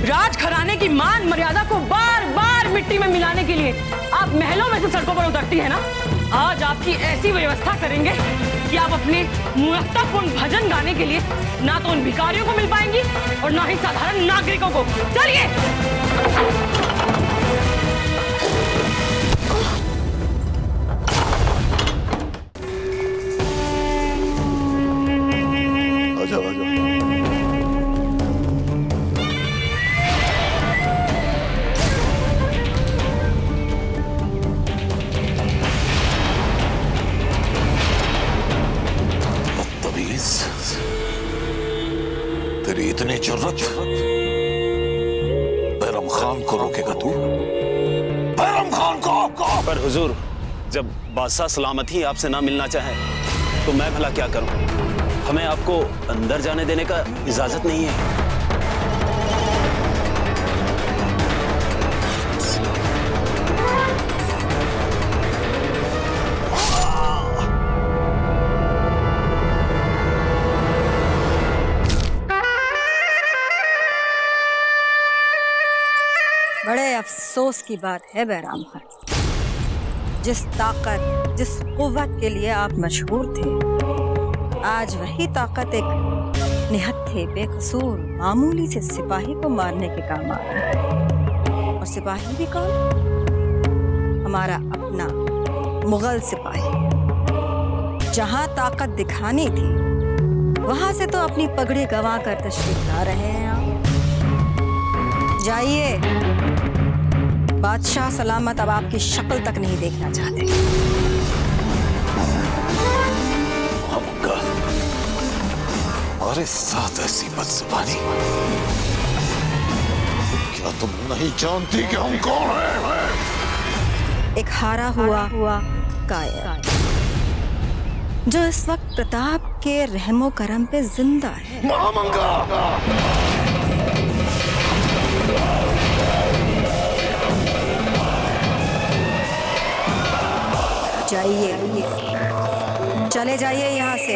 राजघराने की मान मर्यादा को बार बार मिट्टी में मिलाने के लिए आप महलों में से सड़कों पर उतरती है ना। आज आपकी ऐसी व्यवस्था करेंगे कि आप अपने मूर्खतापूर्ण भजन गाने के लिए ना तो उन भिखारियों को मिल पाएंगी और ना ही साधारण नागरिकों को। चलिए। आजाओ, आजाओ। तेरी इतनी जुर्रत, बैरम खान को रोकेगा तू? बैरम खान को? पर हुजूर, जब बादशाह सलामती आपसे ना मिलना चाहे तो मैं भला क्या करूं? हमें आपको अंदर जाने देने का इजाजत नहीं है। बड़े अफसोस की बात है बैराम खान, जिस ताकत, जिस कुव्वत के लिए आप मशहूर थे, आज वही ताकत एक निहत्थे बेकसूर मामूली से सिपाही को मारने के काम आ रही है। और सिपाही भी कौन? हमारा अपना मुगल सिपाही। जहां ताकत दिखानी थी वहां से तो अपनी पगड़ी गंवा कर तशरीफ ला रहे हैं आप। जाइए, बादशाह सलामत अब आपकी शक्ल तक नहीं देखना चाहते। हमारे साथ ऐसी बदजुबानी? क्या तुम नहीं जानती कि हम कौन हैं? एक हारा हुआ कायर जो इस वक्त प्रताप के रहमो करम पे जिंदा है। महामंगा! जाइए, चले जाइए यहाँ से।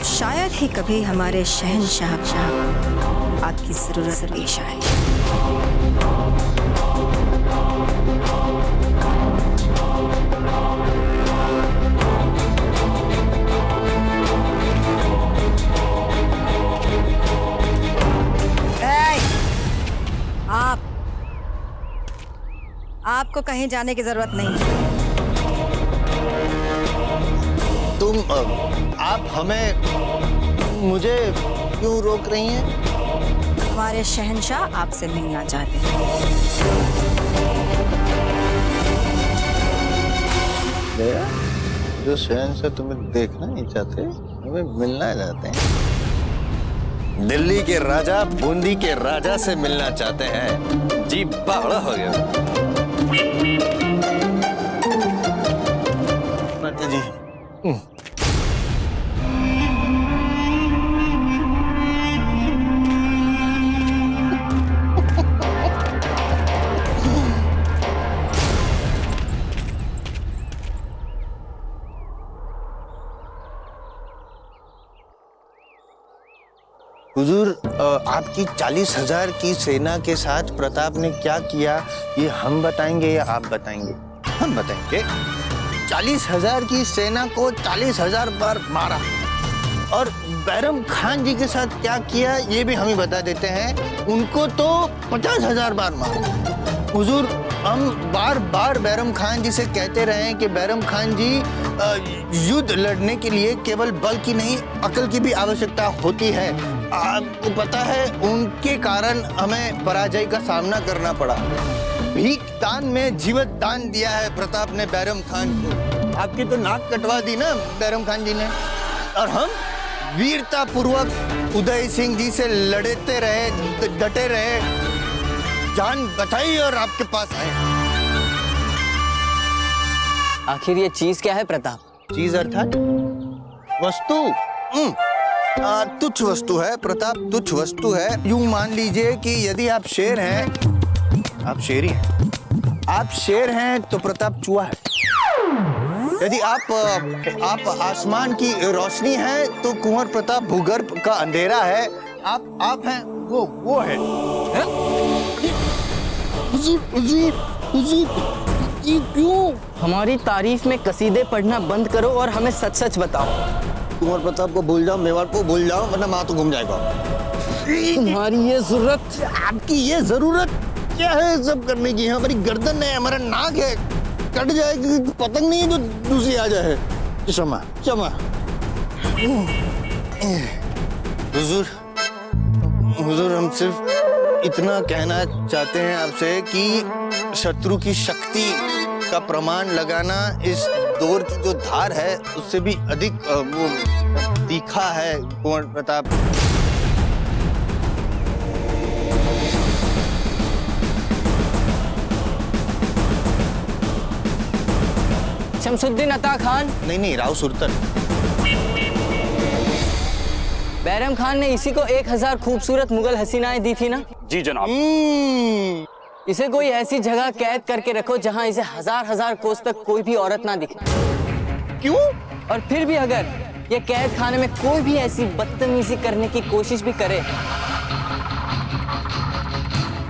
शायद ही कभी हमारे शहंशाह आपकी जरूरत पेश आए। आपको कहीं जाने की जरूरत नहीं है। आप मुझे क्यों रोक रही हैं? हमारे शहंशाह आपसे मिलना चाहते हैं। जो शहंशाह तुम्हें देखना नहीं चाहते, हमें मिलना चाहते हैं। दिल्ली के राजा बूंदी के राजा से मिलना चाहते हैं। जी बावड़ा हो गया। माता जी, हुजूर, आपकी 40,000 की सेना के साथ प्रताप ने क्या किया, ये हम बताएंगे या आप बताएंगे? हम बताएंगे। 40,000 की सेना को 40,000 बार मारा और बैरम खान जी के साथ क्या किया ये भी हम ही बता देते हैं। उनको तो 50,000 बार मारा। हुजूर, हम बार बार बैरम खान जी से कहते रहे हैं कि बैरम खान जी, युद्ध लड़ने के लिए केवल बल की नहीं, अकल की भी आवश्यकता होती है। आपको पता है, उनके कारण हमें पराजय का सामना करना पड़ा। भीख दान में जीवत दान दिया है प्रताप ने बैरम खान को। आपकी तो नाक कटवा दी ना बैरम खान जी ने। और हम वीरता पूर्वक उदय सिंह जी से लड़ते रहे, डटे रहे, जान बचाई और आपके पास आए। आखिर ये चीज क्या है प्रताप? चीज अर्थात वस्तु। तुच्छ वस्तु है प्रताप, तुच्छ वस्तु है। यूं मान लीजिए कि यदि आप शेर हैं, आप शेर ही हैं। आप शेर हैं तो प्रताप चूहा है। यदि आप आसमान की रोशनी हैं तो कुंवर प्रताप भूगर्भ का अंधेरा है। आप हैं वो है। हुजूर, हुजूर, हुजूर, ये क्यों? हमारी तारीफ में कसीदे पढ़ना बंद करो और हमें सच सच बताओ। कुंवर प्रताप को भूल जाओ, मेवाड़ को भूल जाओ, वरना माँ तो घूम जाएगा। तुम्हारी ये जरूरत, आपकी ये जरूरत क्या है सब करने की? हमारी गर्दन है, हमारा नाक है, कट जाएगी, पतंग नहीं है जो दूसरी आ जाए। क्षमा क्षमा। हुजूर, हुजूर, हम सिर्फ इतना कहना चाहते हैं आपसे कि शत्रु की शक्ति का प्रमाण लगाना इस दौर की जो धार है उससे भी अधिक वो तीखा है कुंवर प्रताप। शमसुद्दीन अता खान। नहीं, राव सुरतन। बैरम खान ने इसी को 1000 खूबसूरत मुगल हसीनाएं दी थी ना? जी जनाब। इसे कोई ऐसी जगह कैद करके रखो जहां इसे हजार कोस तक कोई भी औरत ना दिखे। क्यों? और फिर भी अगर ये कैद खाने में कोई भी ऐसी बदतमीजी करने की कोशिश भी करे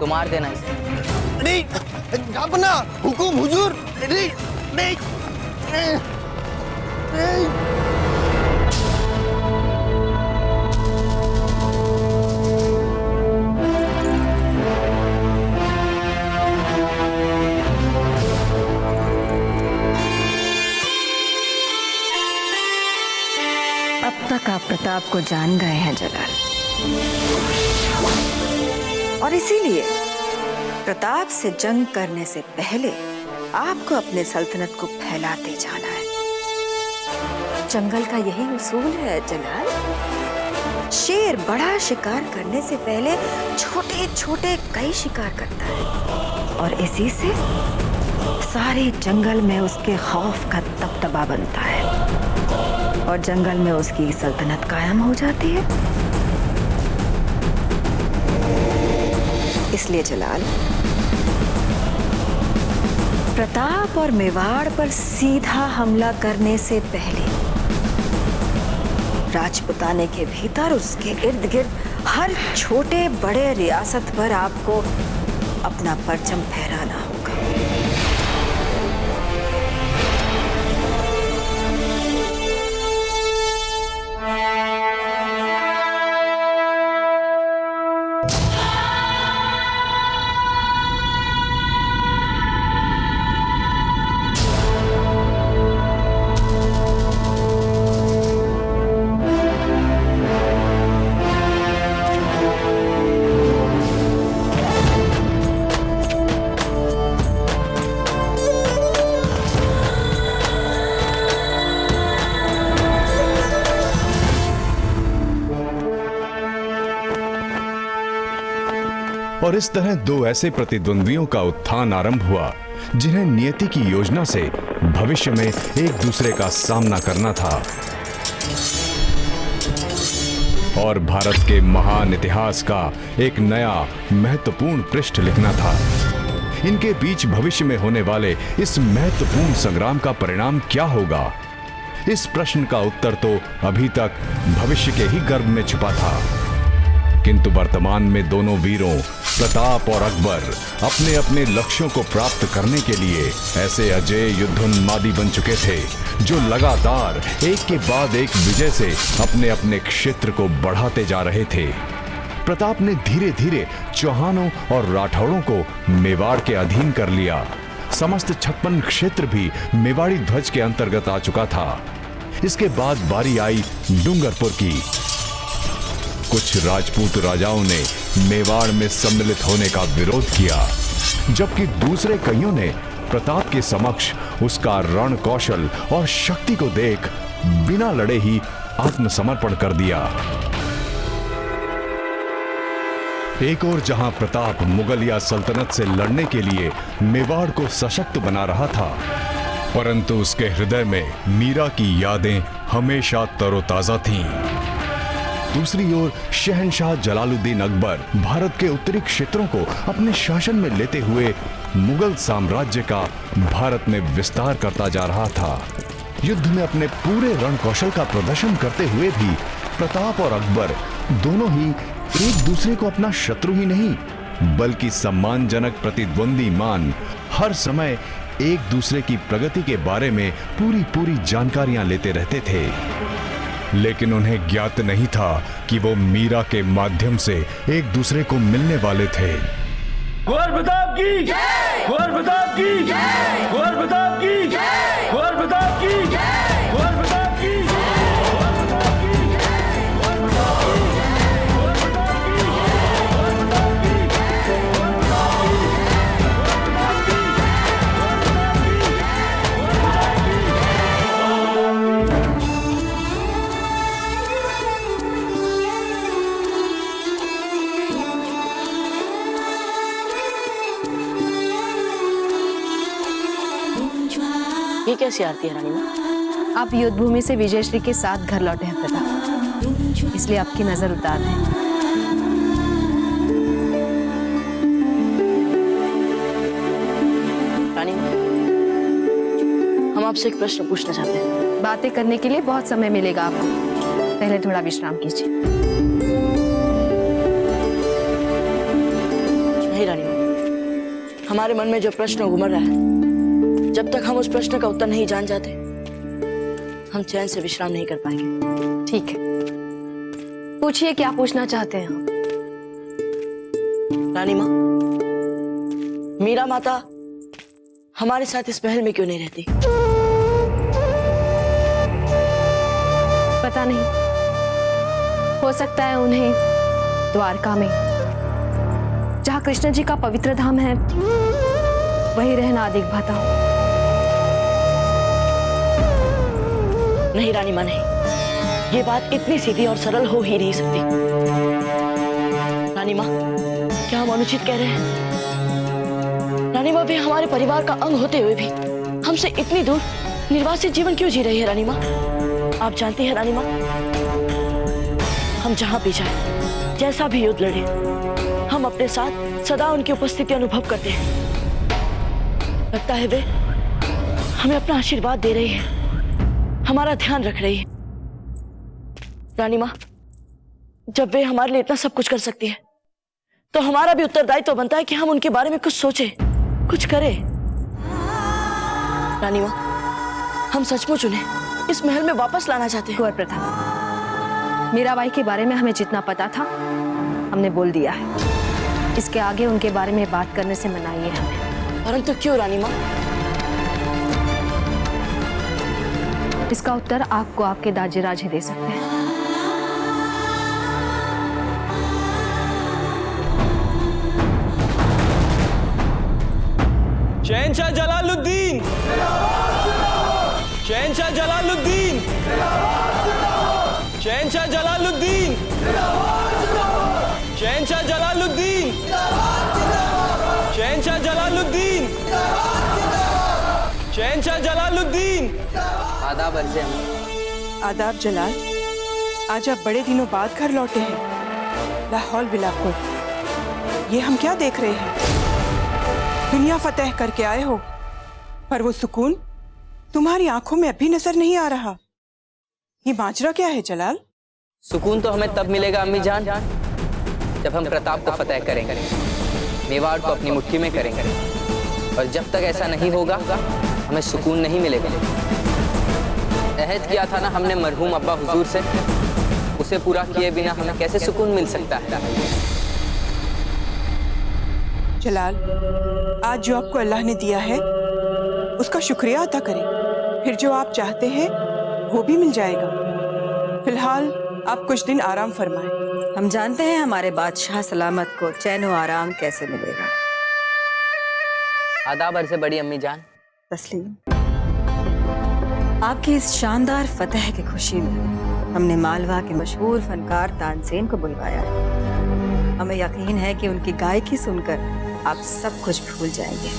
तो मार देना इसे। नहीं, अपना हुकुम हुजूर। नहीं, नहीं, नहीं। अब तक आप प्रताप को जान गए हैं जलाल, और इसीलिए प्रताप से जंग करने से पहले आपको अपने सल्तनत को फैलाते जाना है। जंगल का यही उसूल है जलाल। शेर बड़ा शिकार करने से पहले छोटे छोटे कई शिकार करता है, और इसी से सारे जंगल में उसके खौफ का दबदबा बनता है, और जंगल में उसकी सल्तनत कायम हो जाती है। इसलिए जलाल, प्रताप और मेवाड़ पर सीधा हमला करने से पहले राजपुताने के भीतर उसके इर्द गिर्द हर छोटे बड़े रियासत पर आपको अपना परचम फहराना होगा। और इस तरह दो ऐसे प्रतिद्वंद्वियों का उत्थान आरंभ हुआ जिन्हें नियति की योजना से भविष्य में एक दूसरे का सामना करना था और भारत के महान इतिहास का एक नया महत्वपूर्ण पृष्ठ लिखना था। इनके बीच भविष्य में होने वाले इस महत्वपूर्ण संग्राम का परिणाम क्या होगा? इस प्रश्न का उत्तर तो अभी तक भविष्य के ही गर्भ में छुपा था, किंतु वर्तमान में दोनों वीरों प्रताप और अकबर अपने अपने लक्ष्यों को प्राप्त करने के लिए ऐसे अजय युद्धोन्मादी बन चुके थे जो लगातार एक के बाद एक विजय से अपने अपने क्षेत्र को बढ़ाते जा रहे थे। प्रताप ने धीरे धीरे चौहानों और राठौड़ों को मेवाड़ के अधीन कर लिया। समस्त 56 क्षेत्र भी मेवाड़ी ध्वज के अंतर्गत आ चुका था। इसके बाद बारी आई डूंगरपुर की। कुछ राजपूत राजाओं ने मेवाड़ में सम्मिलित होने का विरोध किया, जबकि दूसरे कईयों ने प्रताप के समक्ष उसका रण कौशल और शक्ति को देख बिना लड़े ही आत्मसमर्पण कर दिया। एक ओर जहां प्रताप मुगलिया सल्तनत से लड़ने के लिए मेवाड़ को सशक्त बना रहा था, परंतु उसके हृदय में मीरा की यादें हमेशा तरोताजा थीं। दूसरी ओर शहंशाह जलालुद्दीन अकबर भारत के उत्तरी क्षेत्रों को अपने शासन में लेते हुए मुगल साम्राज्य का भारत में विस्तार करता जा रहा था। युद्ध में अपने पूरे रण कौशल का प्रदर्शन करते हुए भी प्रताप और अकबर दोनों ही एक दूसरे को अपना शत्रु ही नहीं बल्कि सम्मानजनक प्रतिद्वंदी मान हर समय एक दूसरे की प्रगति के बारे में पूरी जानकारियां लेते रहते थे। लेकिन उन्हें ज्ञात नहीं था कि वो मीरा के माध्यम से एक दूसरे को मिलने वाले थे। कुंवर प्रताप की जय! कुंवर प्रताप की जय! कुंवर प्रताप की जय! कुंवर प्रताप की जय! कुंवर प्रताप की जय! ये कैसी आरती है रानी माँ? आप युद्ध भूमि से विजयश्री के साथ घर लौटे हैं प्रताप, इसलिए आपकी नजर उतार दें। रानी माँ, हम आपसे एक प्रश्न पूछना चाहते हैं। बातें करने के लिए बहुत समय मिलेगा आपको, पहले थोड़ा विश्राम कीजिए। नहीं रानी माँ, हमारे मन में जो प्रश्न घूम रहा है, जब तक हम उस प्रश्न का उत्तर नहीं जान जाते हम चैन से विश्राम नहीं कर पाएंगे। ठीक है, पूछिए क्या पूछना चाहते हैं आप। रानी माँ, मीरा माता हमारे साथ इस महल में क्यों नहीं रहती? पता नहीं, हो सकता है उन्हें द्वारका में, जहाँ कृष्ण जी का पवित्र धाम है, वही रहना अधिक भाता हो। नहीं रानी माँ, नहीं, ये बात इतनी सीधी और सरल हो ही नहीं सकती। रानी माँ, क्या हम अनुचित कह रहे हैं? रानी माँ, वे हमारे परिवार का अंग होते हुए भी हमसे इतनी दूर निर्वासित जीवन क्यों जी रही है? रानी माँ, आप जानती हैं रानी माँ, हम जहाँ भी जाए, जैसा भी युद्ध लड़े, हम अपने साथ सदा उनकी उपस्थिति अनुभव करते हैं। लगता है वे हमें अपना आशीर्वाद दे रही है, हमारा ध्यान रख रही है। रानी माँ, जब वे हमारे लिए इतना सब कुछ कर सकती है, तो हमारा भी उत्तरदायित्व बनता है कि हम उनके बारे में कुछ सोचें, कुछ करें। रानी माँ, हम सचमुच उन्हें इस महल में वापस लाना चाहते हैं। कुंवर प्रताप, मीराबाई के बारे में हमें जितना पता था हमने बोल दिया है। इसके आगे उनके बारे में बात करने से मनाही है हमें। परंतु क्यों रानी माँ? इसका उत्तर आपको आपके दाजीराज ही दे सकते हैं। शहंशाह जलालुद्दीन, शहंशाह जलालुद्दीन, शहंशाह जलालुद्दीन, शहंशाह जलालुद्दीन, शहंशाह जलालुद्दीन, शहंशाह जलालुद्दीन। आदाब अर्ज़ अम्मा। आदाब जलाल, आज आप बड़े दिनों बाद घर लौटे हैं। ला हौल बिला कुव्वत। ये हम क्या देख रहे हैं? दुनिया फतेह करके आए हो, पर वो सुकून तुम्हारी आंखों में अभी नजर नहीं आ रहा। ये माजरा क्या है जलाल? सुकून तो हमें तब मिलेगा अम्मी जान, जब हम प्रताप को फतेह करेंगे, मेवाड़ को अपनी मुट्ठी में करेंगे। और जब तक ऐसा नहीं होगा हमें सुकून नहीं मिलेगा। अहद किया था ना हमने मरहूम अब्बा हुजूर से, उसे पूरा किए बिना हमें कैसे सुकून मिल सकता है? जलाल, आज जो आपको अल्लाह ने दिया है उसका शुक्रिया अदा करें, फिर जो आप चाहते हैं वो भी मिल जाएगा। फिलहाल आप कुछ दिन आराम फरमाएं। हम जानते हैं हमारे बादशाह सलामत को चैन और आराम कैसे मिलेगा। आदाब अर्ज़ बड़ी अम्मी जान। तस्लीम, आपकी इस शानदार फतह की खुशी में हमने मालवा के मशहूर फनकार तानसेन को बुलवाया है। हमें यकीन है कि उनकी गायकी सुनकर आप सब कुछ भूल जाएंगे।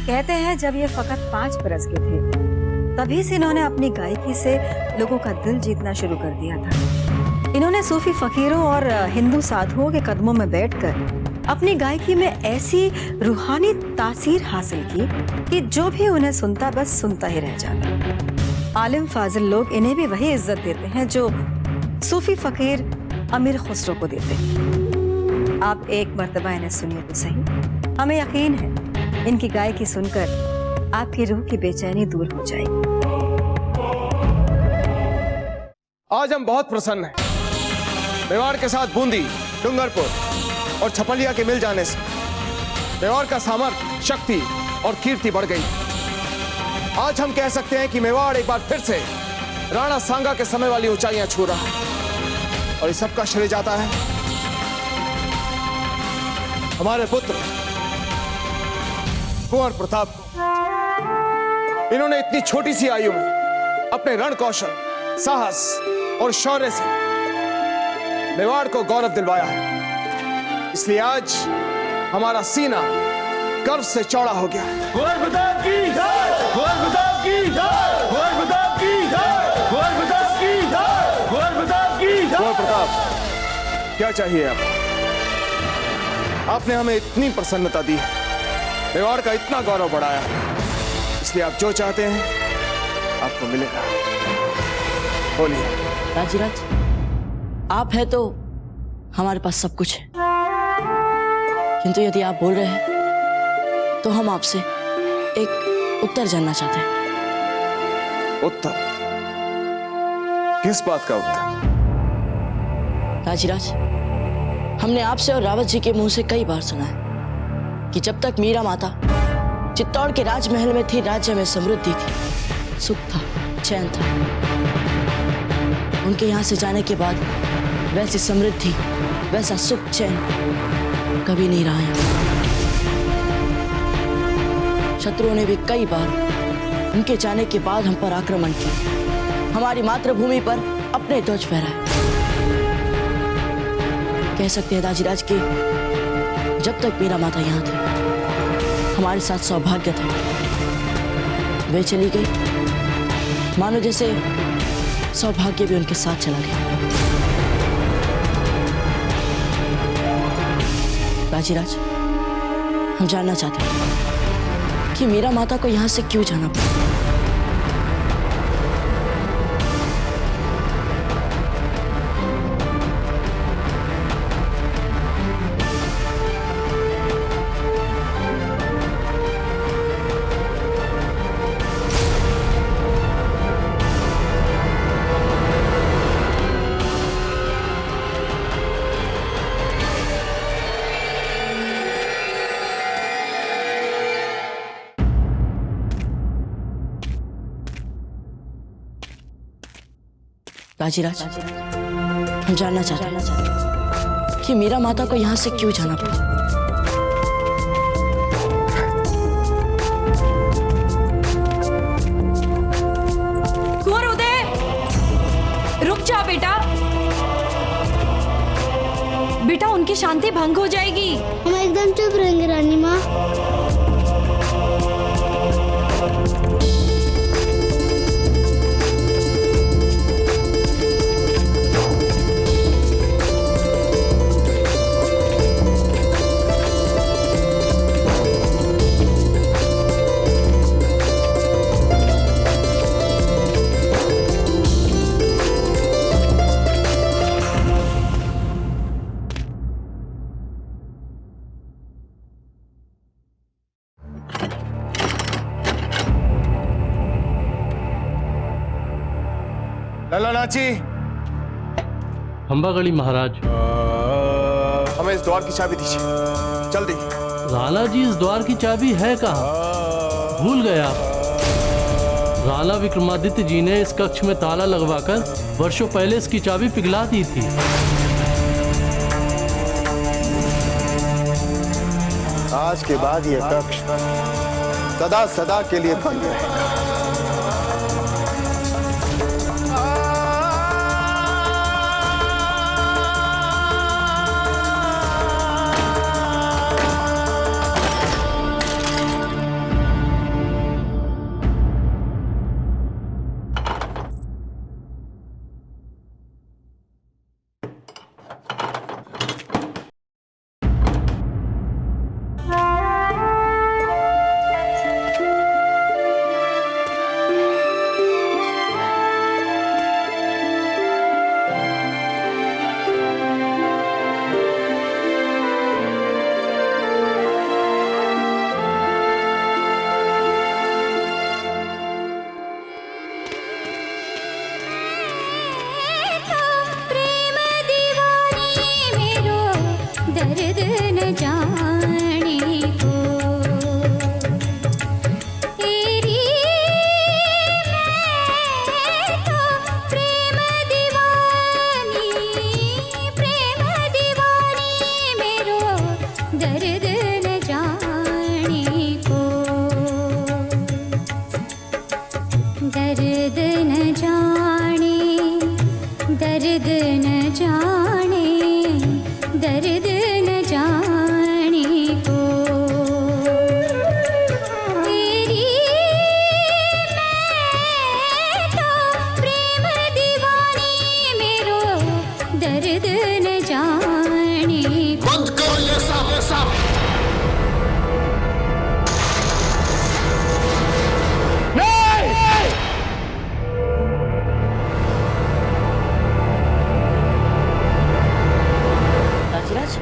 कहते हैं जब ये फकत 5 बरस के थे तभी से इन्होंने अपनी गायकी से लोगों का दिल जीतना शुरू कर दिया था। इन्होंने सूफी फकीरों और हिंदू साधुओं के कदमों में बैठकर अपनी गायकी में ऐसी रूहानी तासीर हासिल की कि जो भी उन्हें सुनता बस सुनता ही रह जाता। आलिम फाजिल लोग इन्हें भी वही इज्जत देते हैं जो सूफी फकीर अमीर खुसरो को देते। आप एक मर्तबा इन्हें सुनिए तो सही। हमें यकीन है इनकी गायकी सुनकर आपकी रूह की बेचैनी दूर हो जाएगी। आज हम बहुत प्रसन्न हैं। मेवाड़ के साथ बूंदी, डूंगरपुर और छपलिया के मिल जाने से मेवाड़ का सामर्थ्य, शक्ति और कीर्ति बढ़ गई। आज हम कह सकते हैं कि मेवाड़ एक बार फिर से राणा सांगा के समय वाली ऊंचाइयां छू रहा है। और इस सब का श्रेय जाता है हमारे पुत्र कुंवर प्रताप को। इन्होंने इतनी छोटी सी आयु में अपने रण कौशल, साहस और शौर्य से मेवाड़ को गौरव दिलवाया है। इसलिए आज हमारा सीना गर्व से चौड़ा हो गया है। कुंवर प्रताप की जय! कुंवर प्रताप की जय! कुंवर प्रताप की जय! कुंवर प्रताप की जय! कुंवर प्रताप की जय! कुंवर प्रताप, क्या चाहिए आपको? आपने हमें इतनी प्रसन्नता दी, मेवाड़ का इतना गौरव बढ़ाया, इसलिए आप जो चाहते हैं आपको मिलेगा। बोलिए। राजीराज, आप है तो हमारे पास सब कुछ है, किंतु यदि आप बोल रहे हैं तो हम आपसे एक उत्तर जानना चाहते हैं। उत्तर? किस बात का उत्तर? राजीराज, हमने आपसे और रावत जी के मुंह से कई बार सुना है कि जब तक मीरा माता चित्तौड़ के राजमहल में थी, राज्य में समृद्धि थी, सुख था, चैन था। उनके यहाँ से जाने के बाद वैसी समृद्धि, वैसा सुख, चैन कभी नहीं रहा है। शत्रुओं ने भी कई बार उनके जाने के बाद हम पर आक्रमण किया, हमारी मातृभूमि पर अपने ध्वज फहराए। कह सकते हैं राजीराज कि जब तक मीरा माता यहाँ थे हमारे साथ सौभाग्य था। वे चली गई, मानो जैसे सौभाग्य भी उनके साथ चला गया। राजीराज, हम जानना चाहते हैं कि मीरा माता को यहां से क्यों जाना पड़ा। राजीराज, हम जानना चाहते हैं कि मीरा माता को यहाँ से क्यों जाना पड़ा। कुंवर उदय, रुक जा बेटा। बेटा, उनकी शांति भंग हो जाएगी। हम एकदम चुप रहेंगे रानी माँ। लल्ला नाची, खंबागढ़ी महाराज, हमें इस द्वार की चाबी दीजिए, जल्दी। राणा जी, इस द्वार की चाबी है कहाँ? भूल गए आप? राणा विक्रमादित्य जी ने इस कक्ष में ताला लगवाकर वर्षों पहले इसकी चाबी पिघला दी थी। आज के बाद यह कक्ष सदा सदा के लिए बंद रहेगा। दर्द न जाने को तेरी मैं तो प्रेम दीवानी मेरो दर्द न जाने को दर्द न जाने दर्द न जाने दर्द न जाने को तेरी मैं तो प्रेम दीवानी मेरो दर्द न जाने को। बंद करो ये सब राजराज,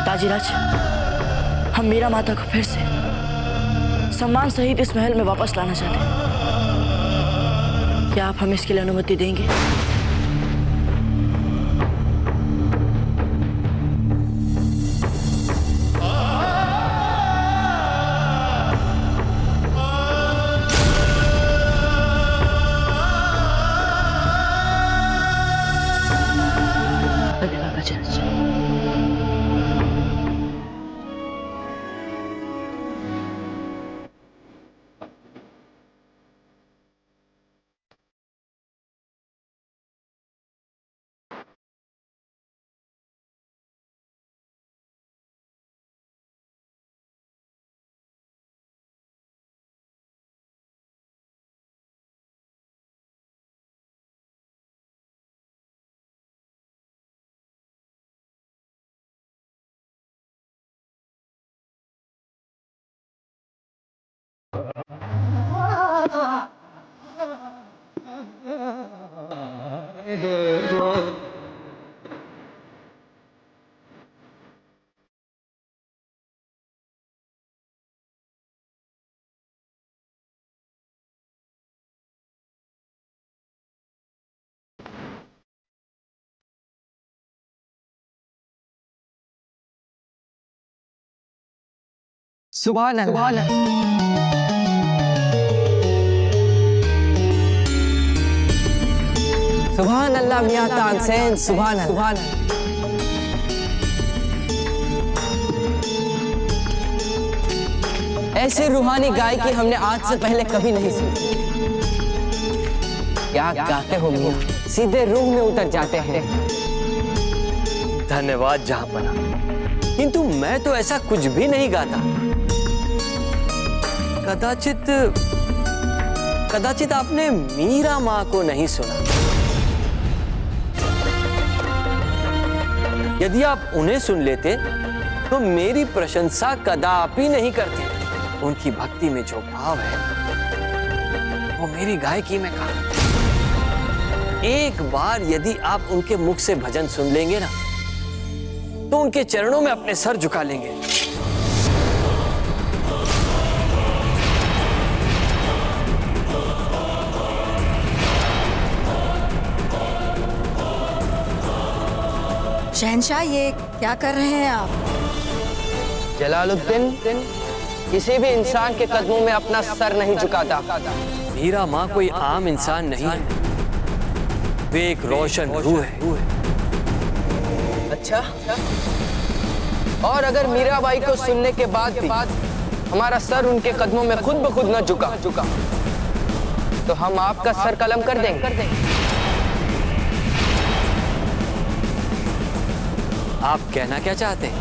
ताजीराज, हम मीरा माता को फिर से सम्मान सहित इस महल में वापस लाना चाहते हैं। क्या आप हमें इसके लिए अनुमति देंगे? सुभान अल्लाह। सुभान अल्लाह मियां तानसेन, सुभान अल्लाह। ऐसे रूहानी गायकी हमने आज से पहले कभी नहीं सुनी। क्या गाते हो मियां, सीधे रूह में उतर जाते हैं। धन्यवाद जहांपना, किंतु मैं तो ऐसा कुछ भी नहीं गाता। कदाचित आपने मीरा माँ को नहीं सुना। यदि आप उन्हें सुन लेते तो मेरी प्रशंसा कदापि नहीं करते। उनकी भक्ति में जो भाव है वो मेरी गायकी में कहा। एक बार यदि आप उनके मुख से भजन सुन लेंगे ना तो उनके चरणों में अपने सर झुका लेंगे। शहंशाह, ये क्या कर रहे हैं आप? जलालुद्दीन किसी भी इंसान के कदमों में अपना सर नहीं झुकाता। मीरा माँ कोई आम इंसान नहीं है, वे एक रोशन रूह है। अच्छा, और अगर मीराबाई को सुनने के बाद भी हमारा सर उनके कदमों में खुद ब खुद न झुका तो हम आपका सर कलम कर देंगे। आप कहना क्या चाहते हैं?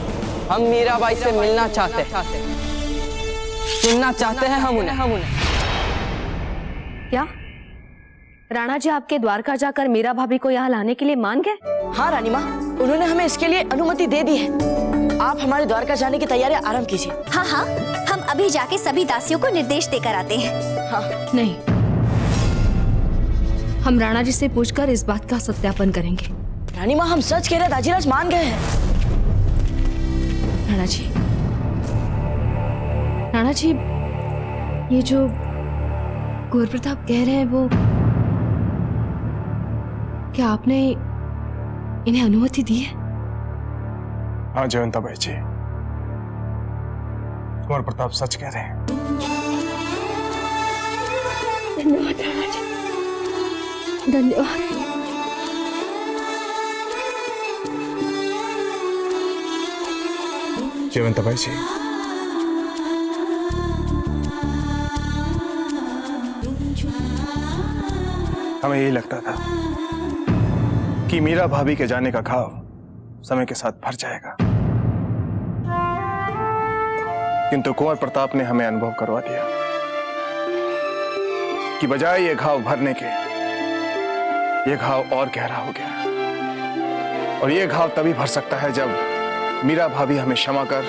हम मीराबाई से मिलना चाहते हैं, सुनना चाहते हैं हम उन्हें। क्या राणा जी आपके द्वारका जाकर मीरा भाभी को यहाँ लाने के लिए मान गए? हाँ रानी माँ, उन्होंने हमें इसके लिए अनुमति दे दी है। आप हमारे द्वारका जाने की तैयारियां आरंभ कीजिए। हाँ हाँ, हम अभी जाके सभी दासियों को निर्देश देकर आते हैं। हाँ। नहीं, हम राणा जी से पूछकर इस बात का सत्यापन करेंगे। रानी माँ, हम सच कह रहे हैं, दाजीराज मान गए हैं। राणा जी, ये जो गौर प्रताप कह रहे हैं वो, क्या आपने इन्हें अनुमति दी है? हाँ जयवंताबाई जी, कुंवर प्रताप सच कह रहे हैं। धन्यवाद राणा जी, धन्यवाद। जयवंताबाई जी, हमें यही लगता था कि मीरा भाभी के जाने का घाव समय के साथ भर जाएगा, किंतु कुंवर प्रताप ने हमें अनुभव करवा दिया कि बजाय ये घाव भरने के, ये घाव और गहरा हो गया। और ये घाव तभी भर सकता है जब मीरा भाभी हमें क्षमा कर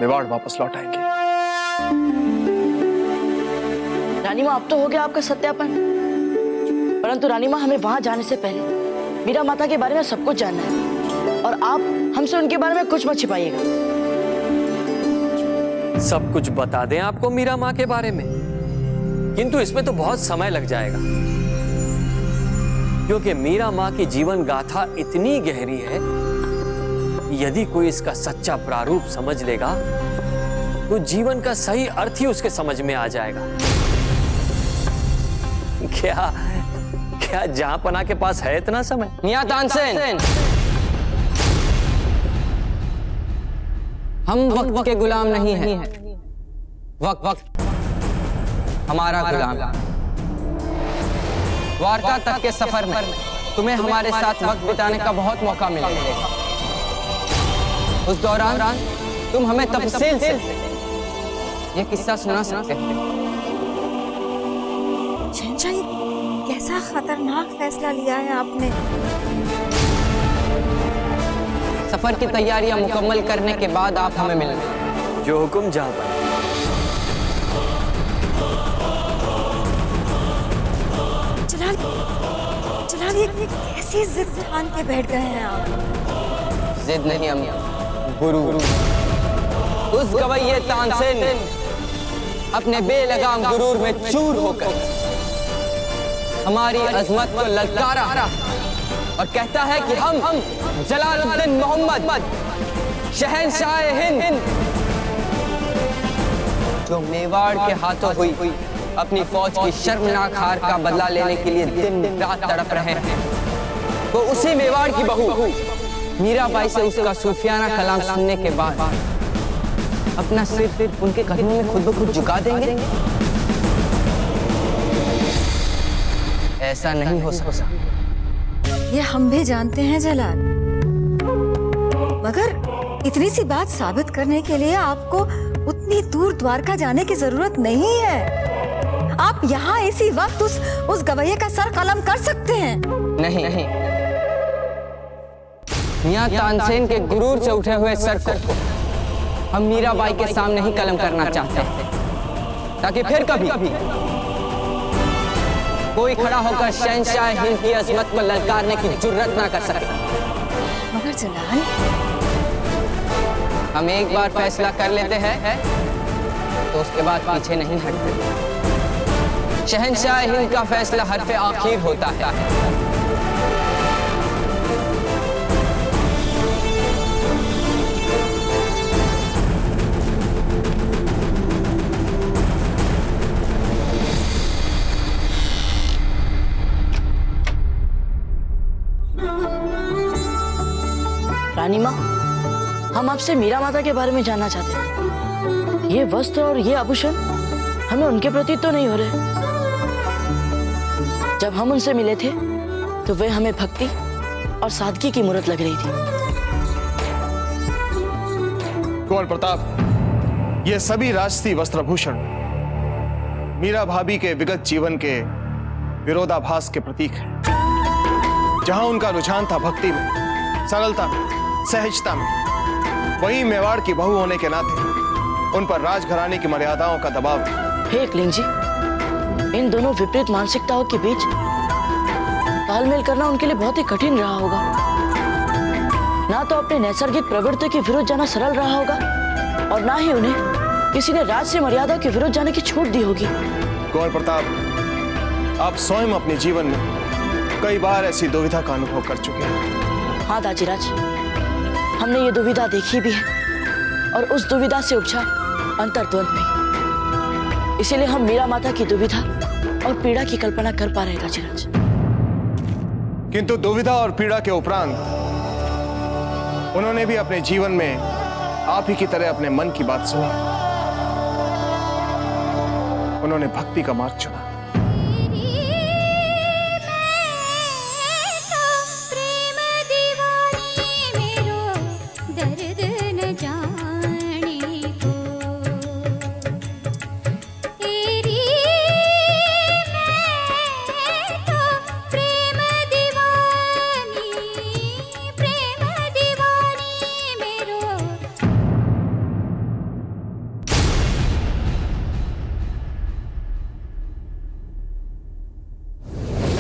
मेवाड़ वापस लौट आएंगी। रानी माँ, अब तो हो गया आपका सत्यापन, परंतु रानी माँ, हमें वहां जाने से पहले मीरा माता के बारे में सब कुछ जानना है, और आप हमसे उनके बारे में कुछ मत छिपाइएगा। सब कुछ बता दें आपको मीरा माँ के बारे में, किंतु इसमें तो बहुत समय लग जाएगा, क्योंकि मीरा माँ की जीवन गाथा इतनी गहरी है, यदि कोई इसका सच्चा प्रारूप समझ लेगा तो जीवन का सही अर्थ ही उसके समझ में आ जाएगा। क्या जहांपना के पास है इतना समय? मियां तानसेन, हम वक्त के गुलाम नहीं हैं, वक्त हमारा गुलाम। द्वारका तक के सफर में तुम्हें हमारे साथ वक्त बिताने का बहुत मौका मिलेगा। उस दौरान तुम हमें तफसील से ये किस्सा सुना सकते हो। शहंशाह, कैसा खतरनाक फैसला लिया है आपने। सफर की तैयारियां मुकम्मल करने के बाद आप हमें मिलेंगे। जो हुक्म जहां पर। जलाल, ये कैसी जिद ठान के बैठ गए हैं आप? जिद नहीं अम्मी, गुरु। उस गवैये तानसेन अपने बेलगाम गुरूर में चूर होकर हमारी अजमत को ललकारा और कहता है कि हम जलालुद्दीन मोहम्मद, शहंशाह हिंद, जो मेवाड़ के हाथों हुई अपनी फौज की शर्मनाक हार का बदला लेने के लिए दिन रात तड़प रहे हैं, वो उसी मेवाड़ की बहू मीराबाई से उसका सूफियाना कलाम सुनने के बाद अपना सिर उनके कदमों में खुद ब खुद झुका देंगे। ऐसा नहीं हो सकता। ये हम भी जानते हैं जलाल, मगर इतनी सी बात साबित करने के लिए आपको उतनी दूर द्वारका जाने की जरूरत नहीं है। आप यहाँ इसी वक्त उस गवैये का सर कलम कर सकते हैं। नहीं, मियां तानसेन के गुरूर से उठे हुए सर को हम मीराबाई के सामने ही कलम करना चाहते हैं, ताकि फिर कभी कोई खड़ा होकर शहंशाह हिंद की अजमत को ललकारने की जुर्रत ना कर सके। मगर जलाल, हम एक बार फैसला कर लेते हैं तो उसके बाद पीछे नहीं हटते। शहंशाह हिंद का फैसला हरफ़े आखिर होता है। रानी माँ, हम आपसे मीरा माता के बारे में जानना चाहते हैं। ये वस्त्र और ये आभूषण हमें उनके प्रति तो नहीं हो रहे। जब हम उनसे मिले थे तो वे हमें भक्ति और सादगी की मूरत लग रही थी। कुंवर प्रताप, ये सभी राजसी वस्त्रभूषण मीरा भाभी के विगत जीवन के विरोधाभास के प्रतीक हैं। जहां उनका रुझान था भक्ति में, सरलता में, सहजता में, वहीं मेवाड़ की बहू होने के नाते उन पर राजघराने की मर्यादाओं का दबाव है। हे एकलिंग जी, इन दोनों विपरीत मानसिकताओं के बीच तालमेल करना उनके लिए बहुत ही कठिन रहा होगा। ना तो अपने नैसर्गिक प्रवृत्ति के विरुद्ध जाना सरल रहा होगा और ना ही उन्हें किसी ने राज से मर्यादा के विरुद्ध जाने की छूट दी होगी। कुंवर प्रताप, आप स्वयं अपने जीवन में कई बार ऐसी दुविधा का अनुभव कर चुके हैं। हाँ दाजीराज, हमने ये दुविधा देखी भी है और उस दुविधा से उपजा अंतर्द्वंद भी। इसीलिए हम मीरा माता की दुविधा और पीड़ा की कल्पना कर पा रहे हैं दाजीराज। किंतु दुविधा और पीड़ा के उपरांत उन्होंने भी अपने जीवन में आप ही की तरह अपने मन की बात सुनी। उन्होंने भक्ति का मार्ग चुना।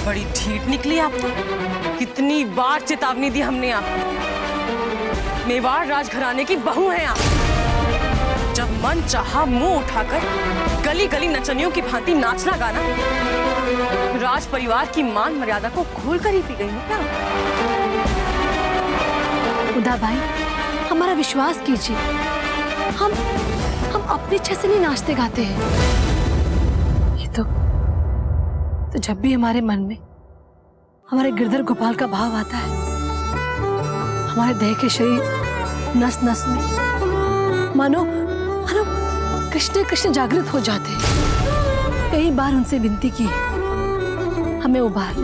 बड़ी ढीठ निकली आप तो। कितनी बार चेतावनी दी हमने आपको। मेवाड़ राजघराने की बहू हैं आप। जब मन चाहा मुंह उठाकर गली गली नचनियों की भांति नाचना गाना, राज परिवार की मान मर्यादा को खोल कर ही पी गई क्या? उदा भाई, हमारा विश्वास कीजिए, हम अपनी इच्छा से नहीं नाचते गाते हैं। ये तो जब भी हमारे मन में हमारे गिरधर गोपाल का भाव आता है, हमारे देह के शरीर नस नस में मानो कृष्ण कृष्ण जागृत हो जाते हैं। कई बार उनसे विनती की है, हमें उबार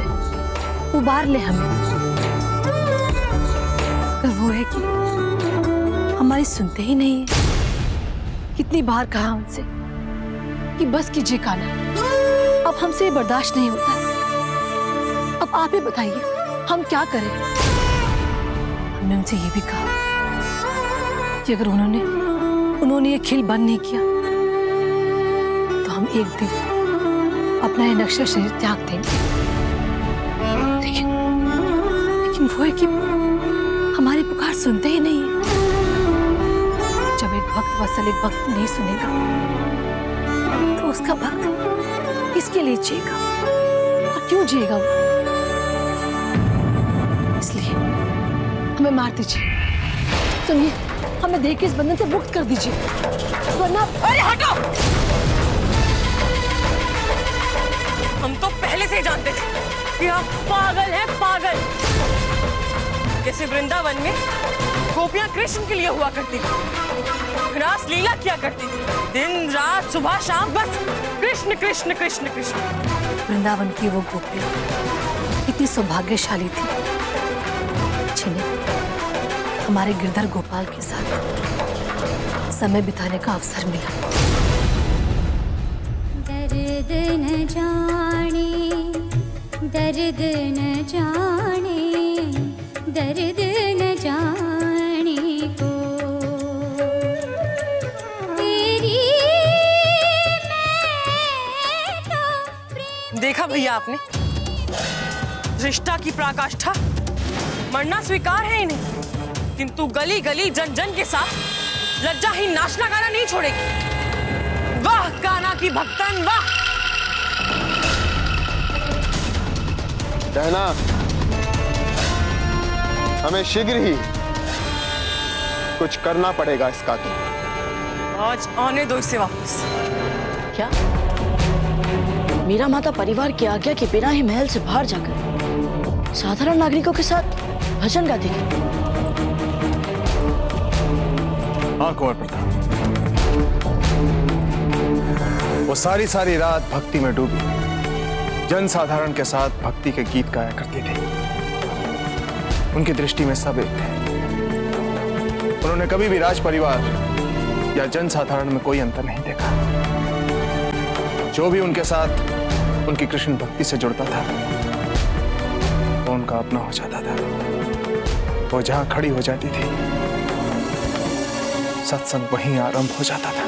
ले हमें। पर वो है कि हमारी सुनते ही नहीं है। कितनी बार कहा उनसे कि बस कीजिए कान्हा, अब हमसे बर्दाश्त नहीं होता। अब आप ही बताइए हम क्या करें। हमने उनसे ये भी कहा कि अगर उन्होंने ये खिल बंद नहीं किया तो हम एक दिन अपना ये नक्शा शरीर त्याग देंगे। लेकिन वो है कि हमारी पुकार सुनते ही नहीं है। जब एक भक्त वत्सल एक भक्त नहीं सुनेगा तो उसका भक्त किसके लिए जिएगा और क्यों जिएगा वो? इसलिए हमें मार दीजिए। सुनिए, हमें देह के इस बंधन से मुक्त कर दीजिए, वरना। अरे हटो! हम तो पहले से ही जानते थे कि आप पागल हैं, पागल। जैसे वृंदावन में गोपियां कृष्ण के लिए हुआ करती थी, रास लीला किया करती थी, दिन रात सुबह शाम बस कृष्ण कृष्ण कृष्ण कृष्ण। वृंदावन की वो गोपियां इतनी सौभाग्यशाली थी जिन्हें हमारे गिरधर गोपाल के साथ समय बिताने का अवसर मिला। दर्द न जाने, दर्द न जाने, दर्द न जाने को तेरी देखा भैया आपने, रिश्ता की पराकाष्ठा, मरना स्वीकार है इन्हें, किंतु गली गली जन जन के साथ लज्जाहीन नाचना गाना नहीं छोड़ेगी। वाह कान्हा की भक्तन, वाह! कहना हमें शीघ्र ही कुछ करना पड़ेगा इसका। तो आज आने दो इसे वापस। क्या मीरा माता परिवार की आज्ञा के बिना ही महल से बाहर जाकर साधारण नागरिकों के साथ भजन गाती है? हाँ कुंवर प्रताप, वो सारी रात भक्ति में डूबी जन साधारण के साथ भक्ति के गीत गाया करती थी। उनकी दृष्टि में सब एक थे। उन्होंने कभी भी राज परिवार या जन साधारण में कोई अंतर नहीं देखा। जो भी उनके साथ उनकी कृष्ण भक्ति से जुड़ता था वो उनका अपना हो जाता था। वो जहां खड़ी हो जाती थी सत्संग वहीं आरंभ हो जाता था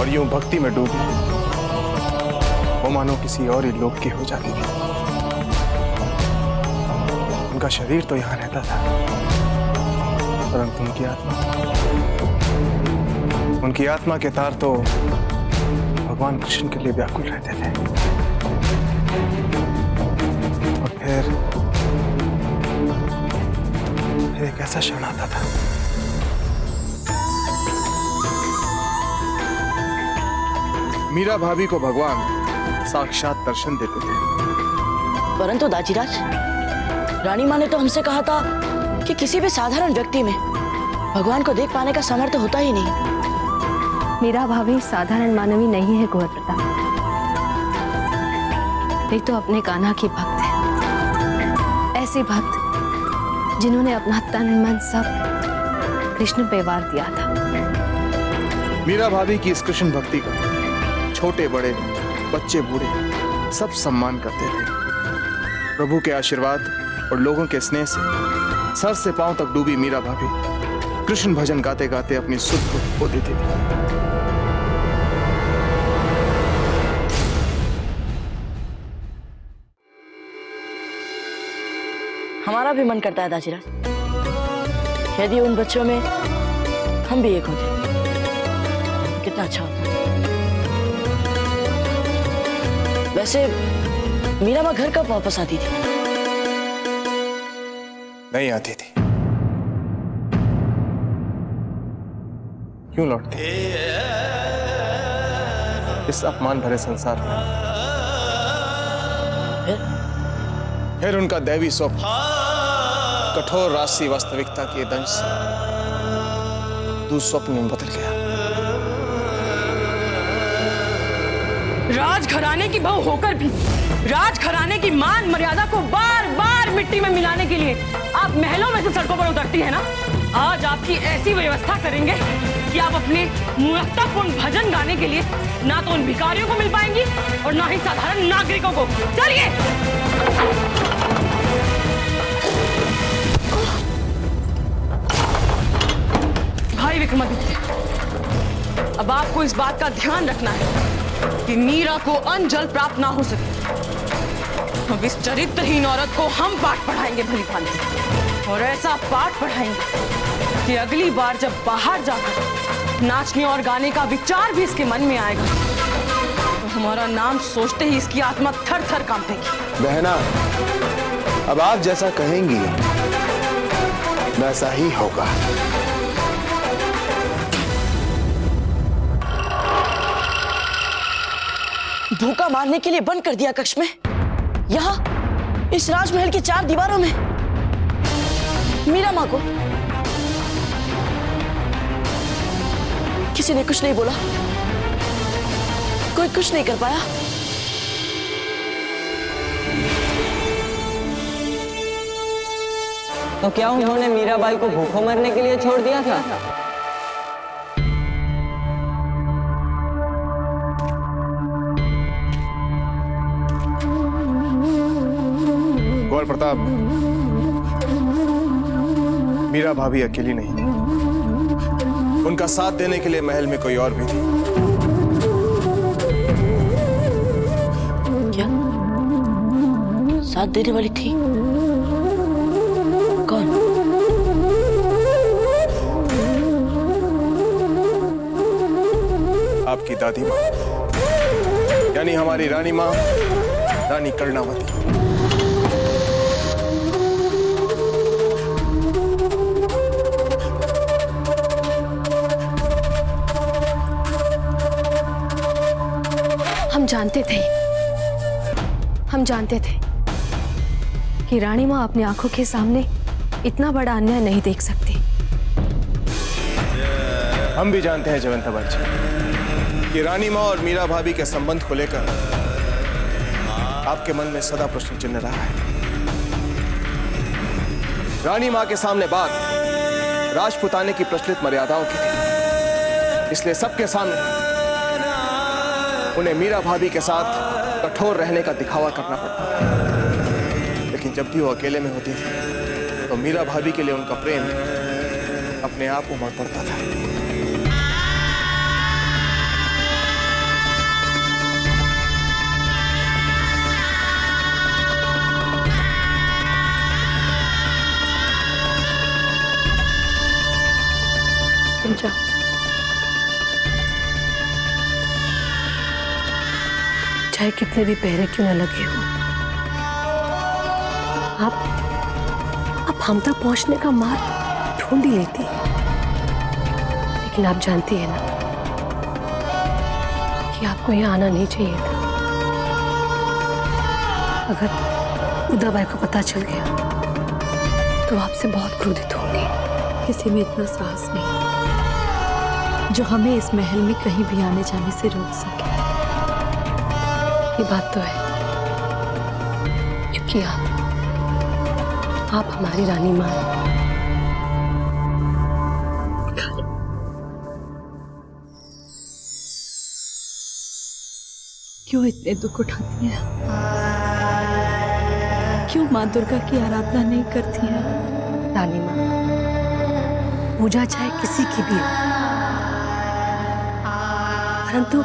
और यूं भक्ति में डूबी वो मानो किसी और ही लोक की हो जाती थी। उनका शरीर तो यहां रहता था परंतु उनकी आत्मा के तार तो भगवान कृष्ण के लिए व्याकुल रहते थे। और फिर एक ऐसा क्षण आता था, मीरा भाभी को भगवान साक्षात दर्शन देते थे। परंतु दाजीराज, रानी माँ ने तो हमसे कहा था कि किसी भी साधारण व्यक्ति में भगवान को देख पाने का सामर्थ्य होता ही नहीं। मीरा भाभी साधारण मानवी नहीं है कुंवर प्रताप, वे तो अपने कान्हा की भक्त है। ऐसी भक्त जिन्होंने अपना तन मन सब कृष्ण पे वार दिया था। मीरा भाभी की इस कृष्ण भक्ति का छोटे बड़े, बच्चे बूढ़े सब सम्मान करते थे। प्रभु के आशीर्वाद और लोगों के स्नेह से सर से पांव तक डूबी मीरा भाभी कृष्ण भजन गाते गाते अपनी सुध को खो देती थी। हमारा भी मन करता है दाजीराज, यदि उन बच्चों में हम भी एक होते कितना अच्छा होता। वैसे मीरा माँ घर कब वापस आती थी? नहीं आती थी। क्यों लौटती? इस अपमान भरे संसार में फिर उनका दैवी स्वप्न कठोर राशि वास्तविकता के दंश से दुस्वप्न में बदल गया। राजघराने की बहू होकर भी राजघराने की मान मर्यादा को बार बार मिट्टी में मिलाने के लिए आप महलों में से सड़कों पर उतरती है ना। आज आपकी ऐसी व्यवस्था करेंगे कि आप अपने मूर्खतापूर्ण भजन गाने के लिए ना तो उन भिखारियों को मिल पाएंगी और ना ही साधारण नागरिकों को। चलिए। भाई विक्रमादित्य, अब आपको इस बात का ध्यान रखना है कि मीरा को अन्न जल प्राप्त ना हो सके। अब इस चरित्रहीन औरत को हम पाठ पढ़ाएंगे भली भांति, और ऐसा पाठ पढ़ाएंगे कि अगली बार जब बाहर जाकर नाचने और गाने का विचार भी इसके मन में आएगा तो हमारा नाम सोचते ही इसकी आत्मा थर थर कांपेगी। बहना, अब आप जैसा कहेंगी वैसा ही होगा। धोखा मारने के लिए बंद कर दिया कक्ष में, यहाँ इस राजमहल की 4 दीवारों में मीरा माँ को किसी ने कुछ नहीं बोला, कोई कुछ नहीं कर पाया। तो क्या उन्होंने मीराबाई को भूखों मरने के लिए छोड़ दिया था? कुंवर प्रताप, मीरा भाभी अकेली नहीं थी, उनका साथ देने के लिए महल में कोई और भी थी। क्या साथ देने वाली थी? कौन? आपकी दादी माँ, यानी हमारी रानी माँ, रानी कर्णावती। हम जानते थे कि रानी माँ अपनी आंखों के सामने इतना बड़ा अन्याय नहीं देख सकती। हम भी जानते हैं जयवंता बाजी कि रानी माँ और मीरा भाभी के संबंध को लेकर आपके मन में सदा प्रश्न चिन्ह रहा है। रानी माँ के सामने बात राजपुताने की प्रचलित मर्यादाओं की थी, इसलिए सबके सामने उन्हें मीरा भाभी के साथ कठोर रहने का दिखावा करना पड़ता था। लेकिन जब भी वो अकेले में होती थी तो मीरा भाभी के लिए उनका प्रेम अपने आप उमड़ पड़ता था। जाओ। चाहे कितने भी पहरे क्यों न लगे हो, आप हम तक पहुंचने का मार्ग ढूंढ ही लेती है। लेकिन आप जानती है ना कि आपको यहाँ आना नहीं चाहिए था। अगर उदाबाई को पता चल गया तो आपसे बहुत क्रोधित होंगी। किसी में इतना साहस नहीं जो हमें इस महल में कहीं भी आने जाने से रोक सके। ये बात तो है, क्योंकि आप हमारी रानी मां हैं। क्यों इतने दुख उठाती हैं? क्यों माँ दुर्गा की आराधना नहीं करती हैं? रानी मां, पूजा चाहे किसी की भी हो, परंतु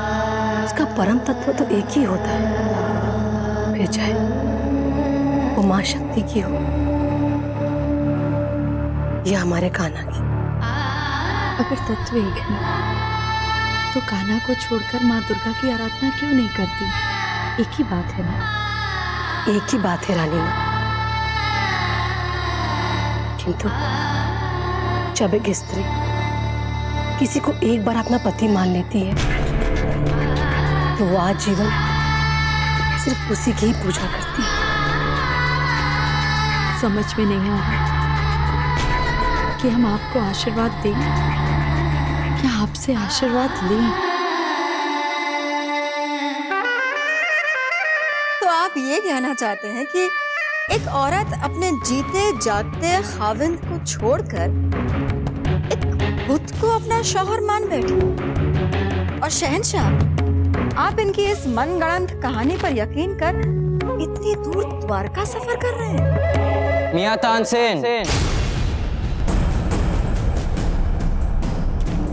उसका परम तत्व तो एक ही होता है। फिर चाहे वो मां शक्ति की हो या हमारे कान्हा की। अगर तत्व एक है तो कान्हा को छोड़कर माँ दुर्गा की आराधना क्यों नहीं करती? एक ही बात है ना। एक ही बात है रानी मां, किंतु जब एक स्त्री किसी को एक बार अपना पति मान लेती है तो वो आज जीवन सिर्फ उसी की ही पूजा करती है। समझ में नहीं आ रहा कि हम आपको आशीर्वाद दें या आपसे आशीर्वाद लें। तो आप ये कहना चाहते हैं कि एक औरत अपने जीते जागते खाविंद को छोड़कर एक बुत को अपना शौहर मान बैठी? और शहंशाह, आप इनकी इस मनगढ़ंत कहानी पर यकीन कर इतनी दूर द्वारका सफर कर रहे हैं? मियां तानसेन,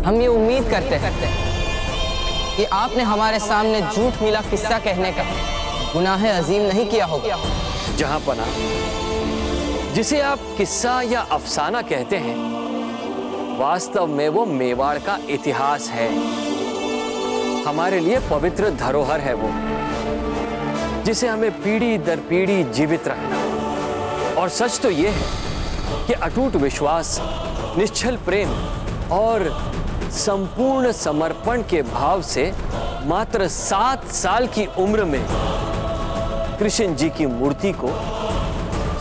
हम ये उम्मीद करते हैं कि आपने हमारे सामने झूठ मिला किस्सा कहने का गुनाह अजीम नहीं किया होगा। जहां पना, जिसे आप किस्सा या अफसाना कहते हैं, वास्तव में वो मेवाड़ का इतिहास है। हमारे लिए पवित्र धरोहर है वो, जिसे हमें पीढ़ी दर पीढ़ी जीवित रखना। और सच तो ये है कि अटूट विश्वास, निश्चल प्रेम और संपूर्ण समर्पण के भाव से मात्र 7 साल की उम्र में कृष्ण जी की मूर्ति को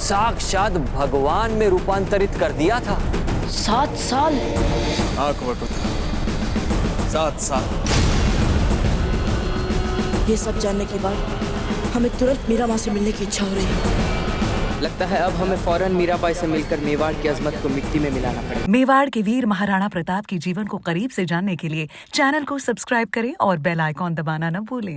साक्षात भगवान में रूपांतरित कर दिया था। 7 साल? हाँ कुंवर, 7 साल। ये सब जानने के बाद हमें तुरंत मीरा माँ से मिलने की इच्छा हो रही है। लगता है अब हमें फौरन मीराबाई से मिलकर मेवाड़ की अजमत को मिट्टी में मिलाना पड़ेगा। मेवाड़ के वीर महाराणा प्रताप के जीवन को करीब से जानने के लिए चैनल को सब्सक्राइब करें और बेल आइकॉन दबाना न भूलें।